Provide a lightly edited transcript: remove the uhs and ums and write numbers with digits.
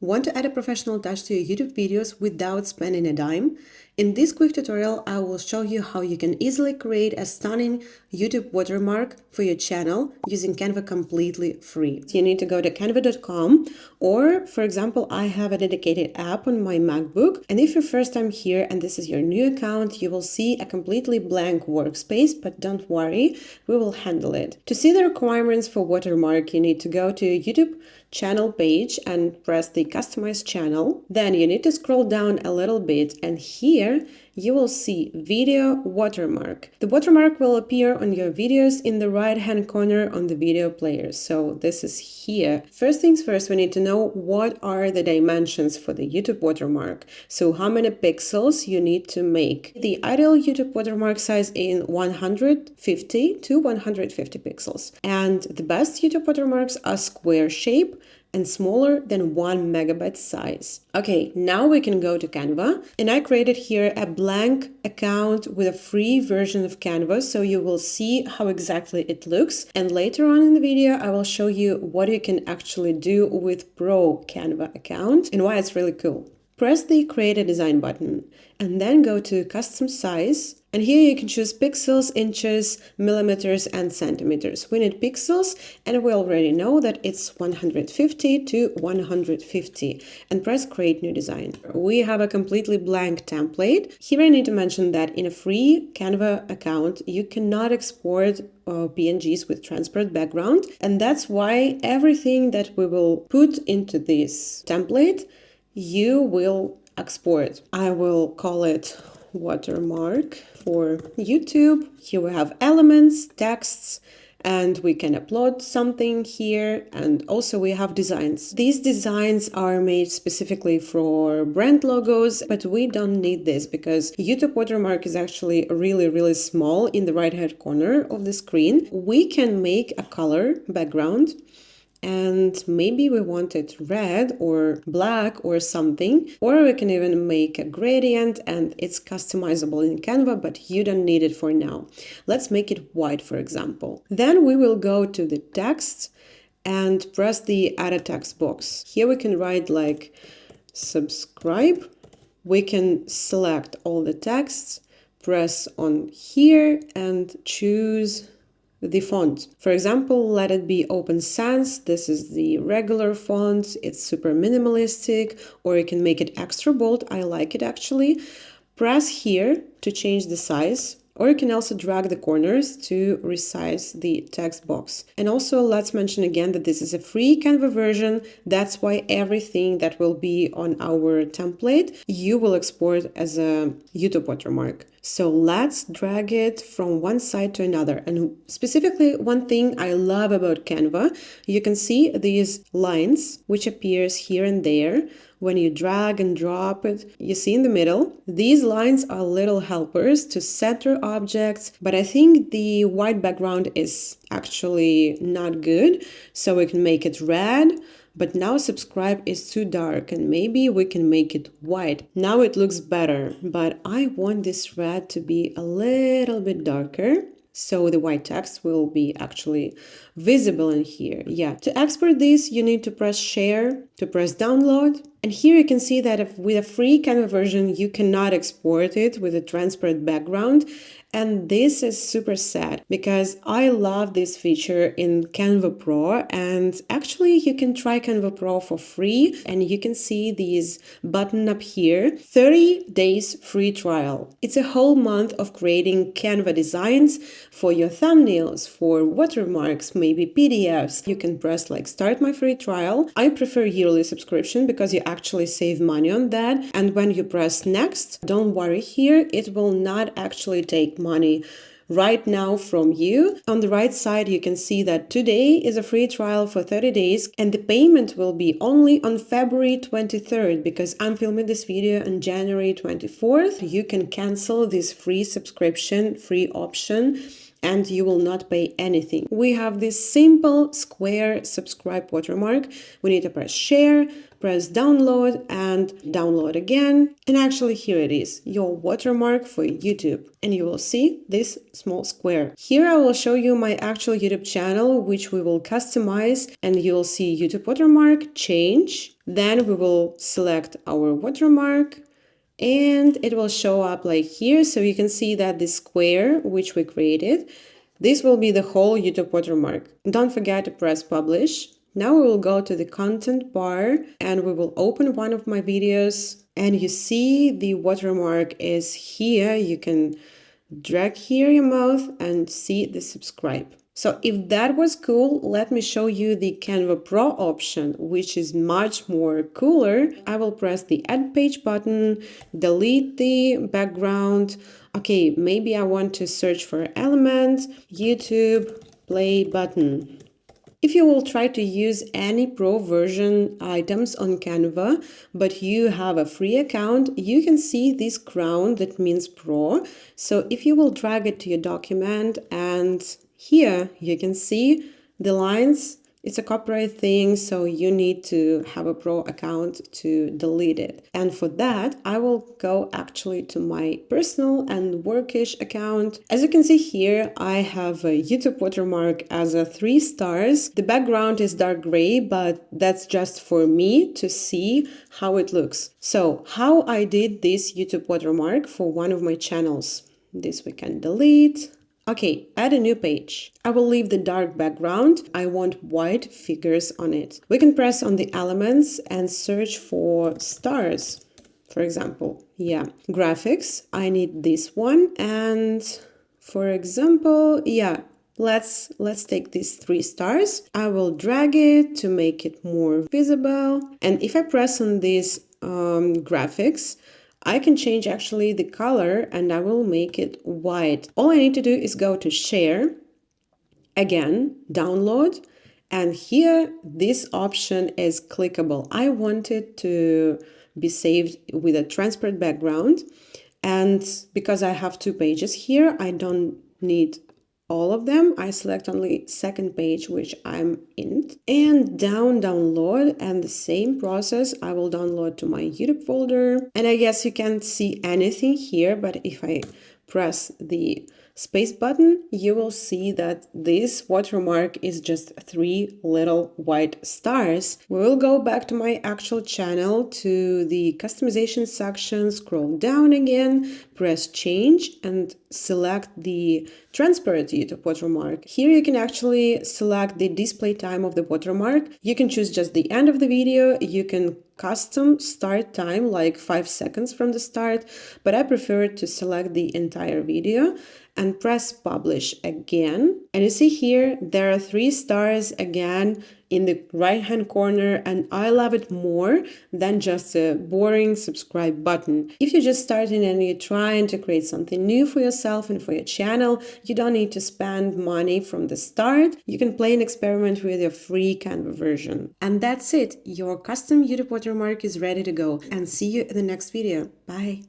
Want to add a professional touch to your YouTube videos without spending a dime? In this quick tutorial, I will show you how you can easily create a stunning YouTube watermark for your channel using Canva completely free. You need to go to canva.com, or for example, I have a dedicated app on my MacBook. And if you're first time here and this is your new account, you will see a completely blank workspace, but don't worry, we will handle it. To see the requirements for watermark, you need to go to YouTube channel page and press the customize channel. Then you need to scroll down a little bit, and here you will see video watermark. The watermark will appear on your videos in the right hand corner on the video player. So this is here. First things first, we need to know what are the dimensions for the YouTube watermark. So how many pixels you need to make. The ideal YouTube watermark size in 150 to 150 pixels. And the best YouTube watermarks are square shape and smaller than 1 megabyte size. Okay, now we can go to Canva, and I created here a blank account with a free version of Canva, so you will see how exactly it looks. And later on in the video, I will show you what you can actually do with Pro Canva account and why it's really cool. Press the Create a Design button and then go to Custom Size. And here you can choose pixels, inches, millimeters, and centimeters. We need pixels, and we already know that it's 150 to 150. And press Create New Design. We have a completely blank template. Here I need to mention that in a free Canva account, you cannot export PNGs with transparent background. And that's why everything that we will put into this template, you will export. I will call it watermark for YouTube. Here we have elements, texts, and we can upload something here. And also we have designs. These designs are made specifically for brand logos, but we don't need this because YouTube watermark is actually really small in the right hand corner of the screen. We can make a color background, and maybe we want it red or black or something, or we can even make a gradient, and it's customizable in Canva, but you don't need it for now. Let's make it white, for example. Then we will go to the text and press the add a text box. Here we can write like subscribe. We can select all the texts, press on here and choose the font. For example, let it be Open Sans. This is the regular font. It's super minimalistic, or you can make it extra bold. I like it actually. Press here to change the size, or you can also drag the corners to resize the text box. And also let's mention again that this is a free Canva version. That's why everything that will be on our template, you will export as a YouTube watermark. So let's drag it from one side to another. And specifically, one thing I love about Canva, you can see these lines which appears here and there. When you drag and drop it, you see in the middle, these lines are little helpers to center objects, but I think the white background is actually not good. So we can make it red. But now subscribe is too dark, and maybe we can make it white. Now it looks better, but I want this red to be a little bit darker, so the white text will be actually visible in here. Yeah, to export this, you need to press share, to press download. And here you can see that if with a free Canva version, you cannot export it with a transparent background. And this is super sad because I love this feature in Canva Pro, and actually you can try Canva Pro for free, and you can see these button up here, 30 days free trial. It's a whole month of creating Canva designs for your thumbnails, for watermarks, maybe PDFs. You can press like start my free trial. I prefer yearly subscription because you actually save money on that. And when you press next, don't worry here, it will not actually take money right now from you. On the right side, you can see that today is a free trial for 30 days, and the payment will be only on February 23rd because I'm filming this video on January 24th. You can cancel this free subscription, free option and you will not pay anything. We have this simple square subscribe watermark. We need to press share, press download, and download again. And actually here it is, your watermark for YouTube. And you will see this small square. Here I will show you my actual YouTube channel, which we will customize, and you'll see YouTube watermark, change. Then we will select our watermark, and it will show up like here. So you can see that the square which we created, this will be the whole YouTube watermark. Don't forget to press publish. Now we will go to the content bar and we will open one of my videos, and you see the watermark is here. You can drag here your mouse and see the subscribe. So if that was cool, let me show you the Canva Pro option, which is much more cooler. I will press the Add Page button, delete the background. Okay, maybe I want to search for element, YouTube play button. If you will try to use any pro version items on Canva, but you have a free account, you can see this crown that means pro. So if you will drag it to your document, and here you can see the lines, it's a copyright thing, so you need to have a pro account to delete it. And for that, I will go actually to my personal and workish account. As you can see here, I have a YouTube watermark as a 3 stars. The background is dark gray, but that's just for me to see how it looks. So how I did this YouTube watermark for one of my channels. This we can delete. Okay, add a new page. I will leave the dark background. I want white figures on it. We can press on the elements and search for stars, for example. Yeah, graphics, I need this one. And for example, yeah, let's take these 3 stars. I will drag it to make it more visible. And if I press on this graphics, I can change actually the color and I will make it white. All I need to do is go to share, again, download, and here this option is clickable. I want it to be saved with a transparent background, and because I have 2 pages here, I don't need all of them. I select only second page, which I'm in, and download, and the same process, I will download to my YouTube folder. And I guess you can't see anything here, but if I press the space button, you will see that this watermark is just 3 little white stars. We will go back to my actual channel, to the customization section, scroll down again, press change, and select the transparent YouTube watermark. Here you can actually select the display time of the watermark. You can choose just the end of the video. You can custom start time, like 5 seconds from the start, but I prefer to select the entire video and press publish again. And you see here, there are 3 stars again in the right hand corner, and I love it more than just a boring subscribe button. If you're just starting and you're trying to create something new for yourself and for your channel, you don't need to spend money from the start. You can play and experiment with your free Canva version. And that's it. Your custom YouTube watermark is ready to go. And see you in the next video. Bye.